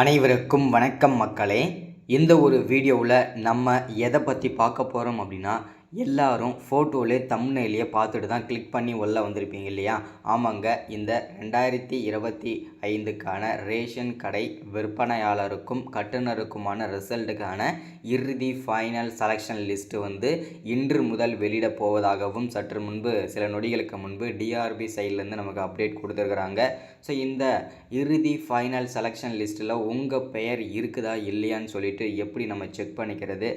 அனைவருக்கும் வணக்கம் மக்களே. இந்த ஒரு வீடியோவில் நம்ம எதை பற்றி பார்க்க போகிறோம் அப்படின்னா, எல்லாரும் ஃபோட்டோவிலே தம்ப்நெயிலே பார்த்துட்டு தான் கிளிக் பண்ணி உள்ளே வந்திருப்பீங்க இல்லையா? ஆமாங்க, இந்த 2025க்கான ரேஷன் கடை விற்பனையாளருக்கும் கட்டுநருக்குமான ரிசல்ட்டுக்கான இறுதி ஃபைனல் செலெக்ஷன் லிஸ்ட்டு இன்று முதல் வெளியிட போவதாகவும் சற்று முன்பு சில நொடிகளுக்கு முன்பு டிஆர்பி சைட்லேருந்து நமக்கு அப்டேட் கொடுத்துருக்குறாங்க. ஸோ இந்த இறுதி ஃபைனல் செலெக்ஷன் லிஸ்ட்டில் உங்கள் பெயர் இருக்குதா இல்லையான்னு சொல்லிட்டு எப்படி நம்ம செக் பண்ணிக்கிறது,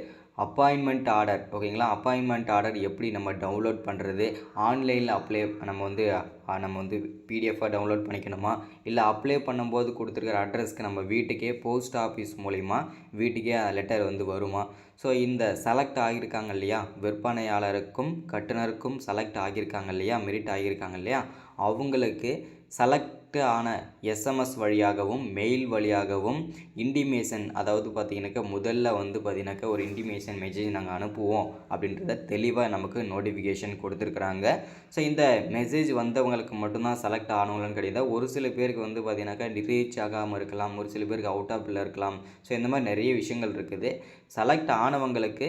அப்பாயின்மெண்ட் ஆர்டர் ஓகேங்களா, அப்பாயின்மெண்ட் ஆர்டர் எப்படி நம்ம டவுன்லோட் பண்ணுறது, ஆன்லைனில் அப்ளை நம்ம பிடிஎஃபாக டவுன்லோட் பண்ணிக்கணுமா, இல்லை அப்ளை பண்ணும்போது கொடுத்துருக்கிற அட்ரஸ்க்கு நம்ம வீட்டுக்கே போஸ்ட் ஆஃபீஸ் மூலிமா வீட்டுக்கே லெட்டர் வருமா. ஸோ இந்த செலக்ட் ஆகியிருக்காங்க இல்லையா, விற்பனையாளருக்கும் கட்டுனருக்கும் செலக்ட் ஆகியிருக்காங்க இல்லையா, மெரிட் ஆகியிருக்காங்க இல்லையா, அவங்களுக்கு செலக்ட் ஆன எஸ்எம்எஸ் வழியாகவும் மெயில் வழியாகவும் இன்டிமேஷன், அதாவது பார்த்தீங்கன்னாக்கா முதல்ல பார்த்தீங்கன்னாக்கா ஒரு இன்டிமேஷன் மெசேஜ் நாங்கள் அனுப்புவோம் அப்படின்றத தெளிவாக நமக்கு நோட்டிஃபிகேஷன் கொடுத்துருக்குறாங்க. ஸோ இந்த மெசேஜ் வந்தவங்களுக்கு மட்டும்தான் செலக்ட் ஆனவங்களும் கிடையாது. ஒரு சில பேருக்கு பார்த்தீங்கன்னாக்கா ரீச் ஆகாமல் இருக்கலாம், ஒரு சில பேருக்கு அவுட் ஆஃபில் இருக்கலாம். ஸோ இந்த மாதிரி நிறைய விஷயங்கள் இருக்குது. செலக்ட் ஆனவங்களுக்கு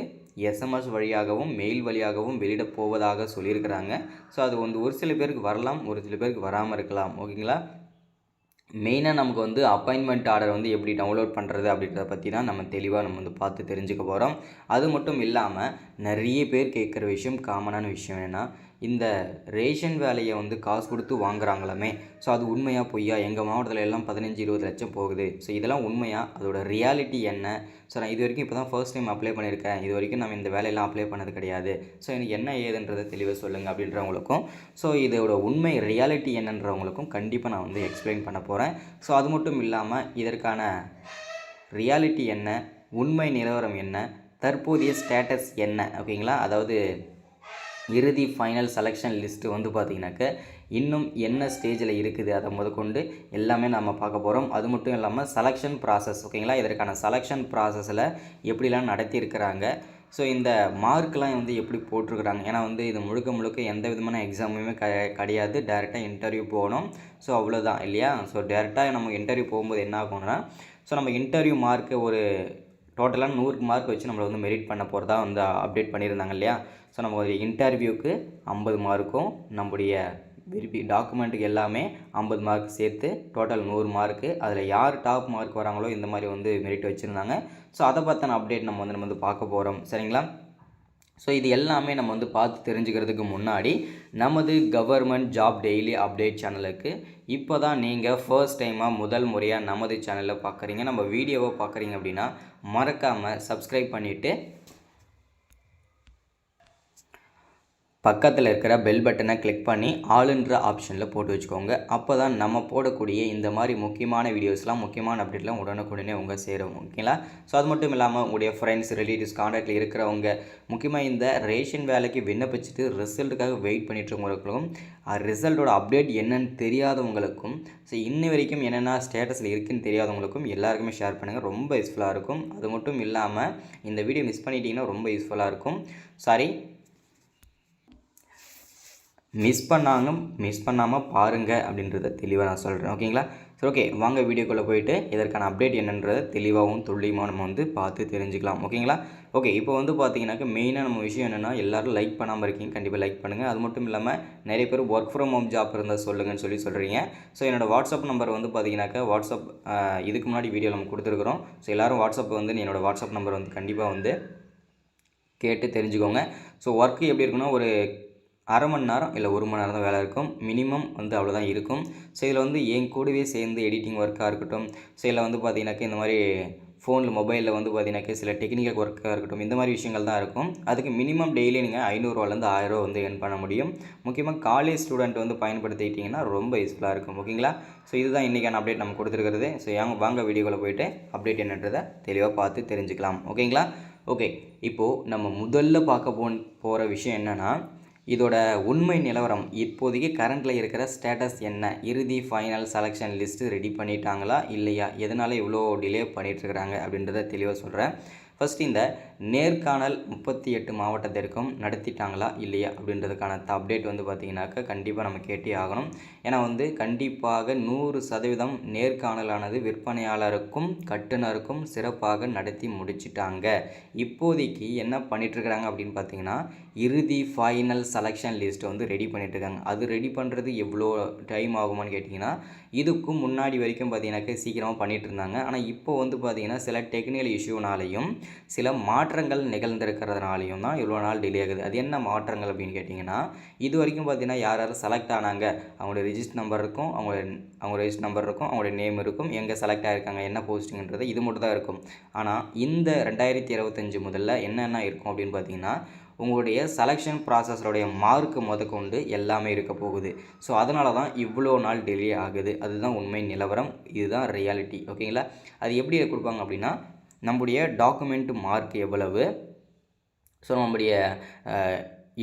எஸ்எம்எஸ் வழியாகவும் மெயில் வழியாகவும் வெளியிட போவதாக சொல்லியிருக்கிறாங்க. ஸோ அது ஒரு சில பேருக்கு வரலாம், ஒரு சில பேருக்கு வராமல் இருக்கலாம். ஓகேங்களா. மெயினாக நமக்கு அப்பாயின்மெண்ட் ஆர்டர் எப்படி டவுன்லோட் பண்ணுறது அப்படின்றத பற்றி தான் நம்ம தெளிவாக நம்ம பார்த்து தெரிஞ்சுக்க போகிறோம். அது மட்டும் இல்லாமல் நிறைய பேர் கேட்குற விஷயம், காமனான விஷயம் என்னென்னா, இந்த ரேஷன் வேலையை காசு கொடுத்து வாங்குறாங்களாமே, ஸோ அது உண்மையாக பொய்யா, எங்கள் மாவட்டத்தில் எல்லாம் 15-20 லட்சம் போகுது, ஸோ இதெல்லாம் உண்மையா, அதோட ரியாலிட்டி என்ன, ஸோ நான் இது வரைக்கும் இப்போ தான் ஃபர்ஸ்ட் டைம் அப்ளை பண்ணியிருக்கேன், இது வரைக்கும் நம்ம இந்த வேலையெல்லாம் அப்ளை பண்ணது கிடையாது, ஸோ எனக்கு என்ன ஏதுன்றதை தெளிவாக சொல்லுங்கள் அப்படின்றவங்களுக்கும், ஸோ இதோட உண்மை ரியாலிட்டி என்னன்றவங்களுக்கும் கண்டிப்பாக நான் எக்ஸ்பிளைன் பண்ண போகிறேன். ஸோ அது மட்டும் இல்லாமல் இதற்கான ரியாலிட்டி என்ன, உண்மை நிலவரம் என்ன, தற்போதைய ஸ்டேட்டஸ் என்ன, ஓகேங்களா, அதாவது இறுதி ஃபைனல் செலெக்ஷன் லிஸ்ட்டு பார்த்திங்கனாக்க இன்னும் என்ன ஸ்டேஜில் இருக்குது அதை முதற்கொண்டு எல்லாமே நம்ம பார்க்க போகிறோம். அது மட்டும் இல்லாமல் செலெக்ஷன் ப்ராசஸ், ஓகேங்களா, இதற்கான செலெக்ஷன் ப்ராசஸில் எப்படிலாம் நடத்தியிருக்கிறாங்க, ஸோ இந்த மார்க்கெலாம் எப்படி போட்டிருக்கிறாங்க, ஏன்னா இது முழுக்க எந்த விதமான எக்ஸாமுமே கிடையாது, டேரெக்டாக இன்டர்வியூ போகணும். ஸோ அவ்வளோதான் இல்லையா. ஸோ டேரெக்டாக நம்ம இன்டர்வியூ போகும்போது என்ன ஆகும்னா, ஸோ நம்ம இன்டர்வியூ மார்க்கு ஒரு டோட்டலாக 100 மார்க் வச்சு நம்மளை மெரிட் பண்ண போகிறதா அப்டேட் பண்ணியிருந்தாங்க இல்லையா. ஸோ நம்ம ஒரு இன்டர்வியூக்கு 50 மார்க்கும் நம்முடைய டாக்குமெண்ட்டுக்கு எல்லாமே 50 மார்க் சேர்த்து டோட்டல் 100 மார்க்கு. அதில் யார் டாப் மார்க் வராங்களோ இந்த மாதிரி மெரிட் வச்சுருந்தாங்க. ஸோ அதை பற்றின அப்டேட் நம்ம பார்க்க போகிறோம், சரிங்களா. ஸோ இது எல்லாமே நம்ம பார்த்து தெரிஞ்சுக்கிறதுக்கு முன்னாடி நமது கவர்மெண்ட் ஜாப் டெய்லி அப்டேட் சேனலுக்கு இப்போ தான் நீங்கள் ஃபர்ஸ்ட் டைமாக முதல் முறையாக நமது சேனலில் பார்க்குறீங்க, நம்ம வீடியோவை பார்க்குறீங்க அப்படின்னா மறக்காமல் சப்ஸ்கிரைப் பண்ணிவிட்டு பக்கத்தில் இருக்கிற பெல் பட்டனை கிளிக் பண்ணி ஆளுன்ற ஆப்ஷனில் போட்டு வச்சுக்கோங்க. அப்போ தான் நம்ம போடக்கூடிய இந்த மாதிரி முக்கியமான வீடியோஸ்லாம், முக்கியமான அப்டேட்லாம் உடனுக்குடனே சேரும், ஓகேங்களா. ஸோ அது மட்டும் இல்லாமல் உங்களுடைய ஃப்ரெண்ட்ஸ், ரிலேட்டிவ்ஸ், கான்டாக்டில் இருக்கிறவங்க, முக்கியமாக இந்த ரேஷன் வேலைக்கு விண்ணப்பிச்சுட்டு ரிசல்ட்டுக்காக வெயிட் பண்ணிட்டுருக்கவங்களுக்கும், ரிசல்ட்டோட அப்டேட் என்னன்னு தெரியாதவங்களுக்கும், ஸோ இன்னி வரைக்கும் என்னென்ன ஸ்டேட்டஸில் இருக்குதுன்னு தெரியாதவங்களுக்கும் எல்லாருக்குமே ஷேர் பண்ணுங்கள், ரொம்ப யூஸ்ஃபுல்லாக இருக்கும். அது மட்டும் இல்லாமல் இந்த வீடியோ மிஸ் பண்ணிட்டீங்கன்னா ரொம்ப யூஸ்ஃபுல்லாக இருக்கும். மிஸ் பண்ணாமல் பாருங்கள் அப்படின்றத தெளிவாக நான் சொல்கிறேன், ஓகேங்களா. சரி, ஓகே, வாங்க வீடியோக்குள்ளே போயிட்டு இதற்கான அப்டேட் என்னன்றதை தெளிவாகவும் துல்லியமாக நம்ம பார்த்து தெரிஞ்சுக்கலாம், ஓகேங்களா. ஓகே, இப்போ பார்த்தீங்கன்னாக்கா மெயினாக நம்ம விஷயம் என்னென்னா, எல்லோரும் லைக் பண்ணாமல் இருக்கீங்க, கண்டிப்பாக லைக் பண்ணுங்கள். அது மட்டும் இல்லாமல் நிறைய பேர் ஒர்க் ஃப்ரம் ஹோம் ஜாப் இருந்தால் சொல்லுங்கன்னு சொல்கிறீங்க. ஸோ என்னோடய வாட்ஸ்அப் நம்பர் பார்த்தீங்கன்னாக்கா வாட்ஸ்அப் இதுக்கு முன்னாடி வீடியோ நம்ம கொடுத்துருக்குறோம். ஸோ எல்லோரும் வாட்ஸ்அப் என்னோடய வாட்ஸ்அப் நம்பர் கண்டிப்பாக கேட்டு தெரிஞ்சுக்கோங்க. ஸோ ஒர்க்கு எப்படி இருக்குன்னா, ஒரு அரை மணி நேரம் இல்லை 1 மணி நேரம் தான் வேலை இருக்கும், மினிமம் அவ்வளோதான் இருக்கும். ஸோ இதில் என் கூடவே சேர்ந்து எடிட்டிங் ஒர்க்காக இருக்கட்டும், ஸோ இதில் பார்த்தீங்கன்னாக்கா இந்த மாதிரி ஃபோனில் மொபைலில் பார்த்தீங்கன்னாக்கா சில டெக்னிக்கல் ஒர்க்காக இருக்கட்டும், இந்த மாதிரி விஷயங்கள் தான் இருக்கும். அதுக்கு மினிமம் டெய்லி நீங்கள் 500ரூவாலேருந்து 1000 ஏர்ன் பண்ண முடியும். முக்கியமாக காலேஜ் ஸ்டூடெண்ட் பயன்படுத்திக்கிட்டிங்கன்னா ரொம்ப யூஸ்ஃபுல்லாக இருக்கும், ஓகேங்களா. ஸோ இதுதான் இன்றைக்கான அப்டேட் நம்ம கொடுத்துருக்கிறது. ஸோ வாங்க வீடியோக்குள்ளே போய்ட்டு அப்டேட் என்னன்றதை தெளிவாக பார்த்து தெரிஞ்சுக்கலாம், ஓகேங்களா. ஓகே, இப்போது நம்ம முதல்ல பார்க்க போகிற விஷயம் என்னென்னா, இதோட உண்மை நிலவரம், இப்போதைக்கு கரண்டில் இருக்கிற ஸ்டேட்டஸ் என்ன, இறுதி ஃபைனல் செலெக்ஷன் லிஸ்ட்டு ரெடி பண்ணிட்டாங்களா இல்லையா, எதனால் இவ்வளோ டிலே பண்ணிகிட்ருக்குறாங்க அப்படின்றத தெளிவாக சொல்கிறேன். ஃபஸ்ட்டு இந்த நேர்காணல் 38 மாவட்டத்திற்கும் நடத்திட்டாங்களா இல்லையா அப்படின்றதுக்கான அப்டேட் வந்து பார்த்திங்கனாக்கா கண்டிப்பாக நம்ம கேட்டே ஆகணும். ஏன்னா வந்து கண்டிப்பாக 100% நேர்காணலானது விற்பனையாளருக்கும் கட்டுனருக்கும் சிறப்பாக நடத்தி முடிச்சிட்டாங்க. இப்போதைக்கு என்ன பண்ணிகிட்ருக்குறாங்க அப்படின்னு பார்த்தீங்கன்னா, இறுதி ஃபைனல் செலெக்ஷன் லிஸ்ட் வந்து ரெடி பண்ணிகிட்ருக்காங்க. அது ரெடி பண்ணுறது எவ்வளோ டைம் ஆகுமான்னு கேட்டிங்கன்னா, இதுக்கும் முன்னாடி வரைக்கும் பார்த்தீங்கன்னாக்கா சீக்கிரமாக பண்ணிகிட்டு இருந்தாங்க. ஆனால் இப்போ வந்து பார்த்திங்கன்னா சில டெக்னிக்கல் இஷ்யூனாலையும் சில மாற்றங்கள் நிகழ்ந்திருக்கிறதுனாலையும் தான் இவ்வளோ நாள் டிலே ஆகுது. அது என்ன மாற்றங்கள் அப்படின்னு கேட்டிங்கன்னா, இது வரைக்கும் பார்த்தீங்கன்னா யார் யார் செலக்ட் ஆனாங்க, அவங்களோட ரிஜிஸ்டர் நம்பர் இருக்கும், அவங்க ரெஜிஸ்டர் நம்பர் இருக்கும், அவங்களோட நேம் இருக்கும், எங்கே செலக்ட் ஆகிருக்காங்க, என்ன போஸ்டிங்கிறது இது மட்டும் தான் இருக்கும். ஆனால் இந்த 2025 முதல்ல என்னென்ன இருக்கும் அப்படின்னு பார்த்தீங்கன்னா, உங்களுடைய செலெக்ஷன் ப்ராசஸோடைய மார்க்கு முதற்கொண்டு எல்லாமே இருக்க போகுது. ஸோ அதனால தான் இவ்வளோ நாள் டிலே ஆகுது. அதுதான் உண்மை நிலவரம். இதுதான் ரியாலிட்டி. ஓகேங்களா? அது எப்படி கொடுப்பாங்க அப்படின்னா, நம்முடைய டாக்குமெண்ட் மார்க் எவ்வளவு, ஸோ நம்முடைய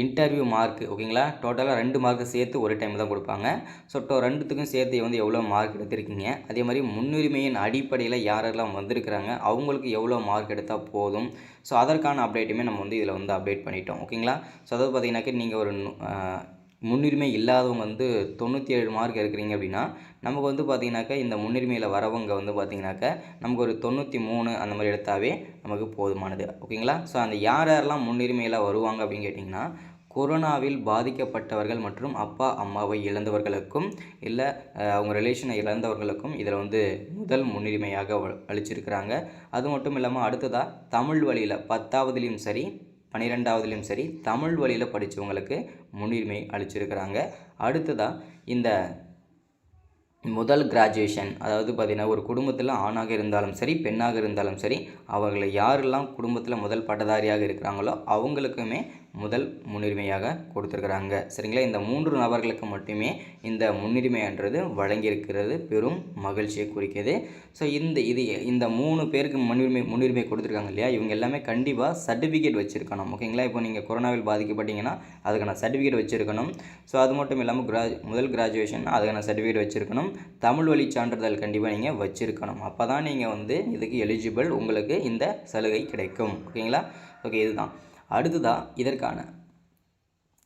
இன்டர்வியூ மார்க்கு, ஓகேங்களா, டோட்டலாக 2 மார்க்கு சேர்த்து ஒரு டைம் தான் கொடுப்பாங்க. ஸோ 2த்துக்கும் சேர்த்து வந்து எவ்வளோ மார்க் எடுத்திருக்கீங்க, அதே மாதிரி முன்னுரிமையின் அடிப்படையில் யாரெல்லாம் வந்திருக்கிறாங்க அவங்களுக்கு எவ்வளோ மார்க் எடுத்தால் போதும். ஸோ அதற்கான அப்டேட்டுமே நம்ம வந்து இதில் வந்து அப்டேட் பண்ணிட்டோம். ஓகேங்களா? ஸோ அதாவது பார்த்தீங்கன்னாக்கா நீங்கள் ஒரு முன்னுரிமை இல்லாதவங்க வந்து 97 மார்க் எடுக்கிறீங்க அப்படின்னா, நமக்கு வந்து பார்த்திங்கனாக்கா இந்த முன்னுரிமையில் வரவங்க வந்து பார்த்திங்கனாக்கா நமக்கு ஒரு 93 அந்த மாதிரி எடுத்தாவே நமக்கு போதுமானது. ஓகேங்களா? ஸோ அந்த யாரெல்லாம் முன்னுரிமையில் வருவாங்க அப்படின்னு கேட்டிங்கன்னா, கொரோனாவில் பாதிக்கப்பட்டவர்கள் மற்றும் அப்பா அம்மாவை இழந்தவர்களுக்கும் இல்லை அவங்க ரிலேஷனை இழந்தவர்களுக்கும் இதில் வந்து முதல் முன்னுரிமையாக அளிச்சிருக்கிறாங்க. அது மட்டும் இல்லாமல் அடுத்ததாக தமிழ் வழியில் 10ஆவதுலேயும் சரி 12ஆவதுலேயும் சரி தமிழ் வழியில் படித்தவங்களுக்கு முன்னுரிமை அளிச்சிருக்கிறாங்க. அடுத்ததாக இந்த முதல் கிராஜுவேஷன், அதாவது பார்த்திங்கன்னா ஒரு குடும்பத்தில் ஆணாக இருந்தாலும் சரி பெண்ணாக இருந்தாலும் சரி அவர்களை யாரெல்லாம் குடும்பத்தில் முதல் பட்டதாரியாக இருக்கிறாங்களோ அவங்களுக்குமே முதல் முன்னுரிமையாக கொடுத்துருக்குறாங்க. சரிங்களா? இந்த 3 நபர்களுக்கு மட்டுமே இந்த முன்னுரிமைன்றது வழங்கியிருக்கிறது பெரும் மகிழ்ச்சியை குறிக்கிது. ஸோ இந்த 3 பேருக்கு முன்னுரிமை கொடுத்துருக்காங்க இல்லையா, இவங்க எல்லாமே கண்டிப்பாக சர்டிஃபிகேட் வச்சுருக்கணும். ஓகேங்களா? இப்போ நீங்கள் கொரோனாவில் பாதிக்கப்பட்டீங்கன்னா அதுக்கான சர்டிஃபிகேட் வச்சுருக்கணும். ஸோ அது மட்டும் இல்லாமல் முதல் கிராஜுவேஷன் அதுக்கான சர்டிஃபிகேட் வச்சுருக்கணும். தமிழ் வழி சான்றிதழ் கண்டிப்பாக நீங்கள் வச்சுருக்கணும். அப்போ தான் நீங்கள் வந்து இதுக்கு எலிஜிபிள், உங்களுக்கு இந்த சலுகை கிடைக்கும். ஓகேங்களா? ஓகே, இதுதான். அடுத்ததாக இதற்கான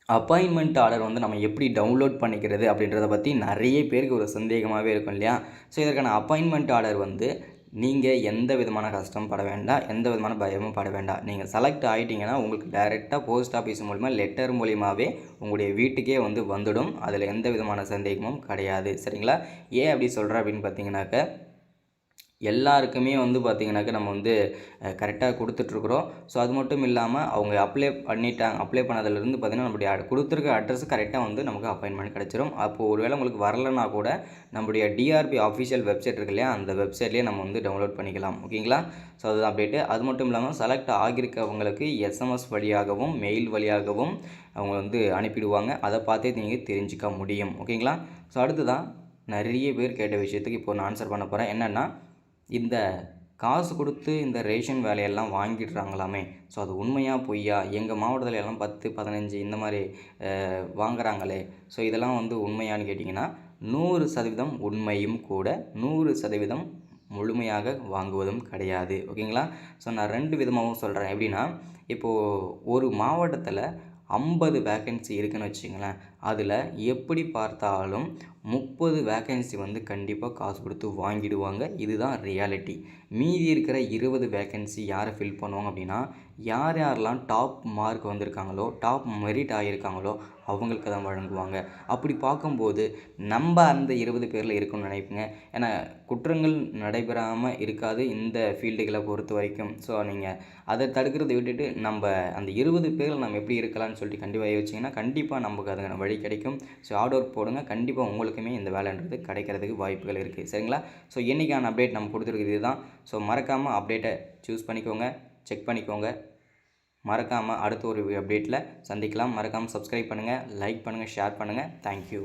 அப்பாயின்மெண்ட் ஆர்டர் வந்து நம்ம எப்படி டவுன்லோட் பண்ணிக்கிறது அப்படின்றத பற்றி நிறைய பேருக்கு ஒரு சந்தேகமாகவே இருக்கும் இல்லையா? ஸோ இதற்கான அப்பாயின்மெண்ட் ஆர்டர் வந்து நீங்கள் எந்த விதமான கஷ்டம் பட வேண்டாம், எந்த விதமான பயமும் பட வேண்டாம். நீங்கள் செலக்ட் ஆகிட்டிங்கன்னா உங்களுக்கு டைரெக்டாக போஸ்ட் ஆஃபீஸ் மூலிமா லெட்டர் மூலிமாவே உங்களுடைய வீட்டுக்கே வந்து வந்துடும். அதில் எந்த விதமான சந்தேகமும் கிடையாது. சரிங்களா? ஏன் அப்படி சொல்கிறேன் அப்படின்னு பார்த்தீங்கன்னாக்க, எல்லாருக்குமே வந்து பார்த்திங்கனாக்கா நம்ம வந்து கரெக்டாக கொடுத்துட்ருக்குறோம். ஸோ அது மட்டும் இல்லாமல் அவங்க அப்ளை பண்ணதுலேருந்து பார்த்திங்கன்னா நம்மளுடைய கொடுத்துருக்க அட்ரஸ் கரெக்டாக வந்து நமக்கு அப்பாயின்மெண்ட் கிடச்சிரும். அப்போது ஒருவேளை உங்களுக்கு வரலைன்னா கூட நம்முடைய டிஆர்பி ஆஃபிஷியல் வெப்சைட் இருக்கு இல்லையா, அந்த வெப்சைட்லேயே நம்ம வந்து டவுன்லோட் பண்ணிக்கலாம். ஓகேங்களா? ஸோ அதுதான் அப்டேட்டு. அது மட்டும் இல்லாமல் செலக்ட் ஆகியிருக்கவங்களுக்கு எஸ்எம்எஸ் வழியாகவும் மெயில் வழியாகவும் அவங்க வந்து அனுப்பிடுவாங்க. அதை பார்த்தே நீங்கள் தெரிஞ்சிக்க முடியும். ஓகேங்களா? ஸோ அடுத்ததான் நிறைய பேர் கேட்ட விஷயத்துக்கு இப்போ நான் ஆன்சர் பண்ண போகிறேன். என்னென்னா, இந்த காசு கொடுத்து இந்த ரேஷன் வேலையெல்லாம் வாங்கிடுறாங்களாமே, ஸோ அது உண்மையா பொய்யா? எங்கள் மாவட்டத்தில் எல்லாம் 10, 15 இந்த மாதிரி வாங்குறாங்களே, ஸோ இதெல்லாம் வந்து உண்மையான்னு கேட்டிங்கன்னா 100% உண்மையும் கூட, 100% முழுமையாக வாங்குவதும் கிடையாது. ஓகேங்களா? ஸோ நான் 2 விதமாகவும் சொல்கிறேன். எப்படின்னா, இப்போது ஒரு மாவட்டத்தில் 50 வேக்கன்சி இருக்குதுன்னு வச்சுங்களேன், அதில் எப்படி பார்த்தாலும் 30 வேக்கன்சி வந்து கண்டிப்பாக காசு கொடுத்து வாங்கிடுவாங்க. இதுதான் ரியாலிட்டி. மீதி இருக்கிற 20 வேக்கன்சி யாரை ஃபில் பண்ணுவாங்க அப்படின்னா, யாரெல்லாம் டாப் மார்க் வந்திருக்காங்களோ, டாப் மெரிட் ஆகியிருக்காங்களோ அவங்களுக்கு தான் வழங்குவாங்க. அப்படி பார்க்கும்போது நம்ம அந்த 20 பேரில் இருக்கணும்னு நினைப்பேங்க. ஏன்னா குற்றங்கள் நடைபெறாமல் இருக்காது இந்த ஃபீல்டுகளை பொறுத்த வரைக்கும். ஸோ நீங்கள் அதை தடுக்கிறதை விட்டுட்டு நம்ம அந்த 20 பேரில் நம்ம எப்படி இருக்கலாம்னு சொல்லிட்டு கண்டிப்பாக யோசிச்சிங்கன்னா கண்டிப்பாக நமக்கு அதுக்கான வழி கிடைக்கும். ஸோ ஹார்ட் ஒர்க் போடுங்க, கண்டிப்பாக உங்களுக்குமே இந்த வேலைன்றது கிடைக்கிறதுக்கு வாய்ப்புகள் இருக்குது. சரிங்களா? ஸோ இன்றைக்கான அப்டேட் நம்ம கொடுத்துருக்குது இதுதான். ஸோ மறக்காமல் அப்டேட்டை சூஸ் பண்ணிக்கோங்க, செக் பண்ணிக்கோங்க. மறக்காமல் அடுத்த ஒரு அப்டேட்டில் சந்திக்கலாம். மறக்காமல் சப்ஸ்கிரைப் பண்ணுங்கள், லைக் பண்ணுங்கள், ஷேர் பண்ணுங்கள். தேங்க்யூ.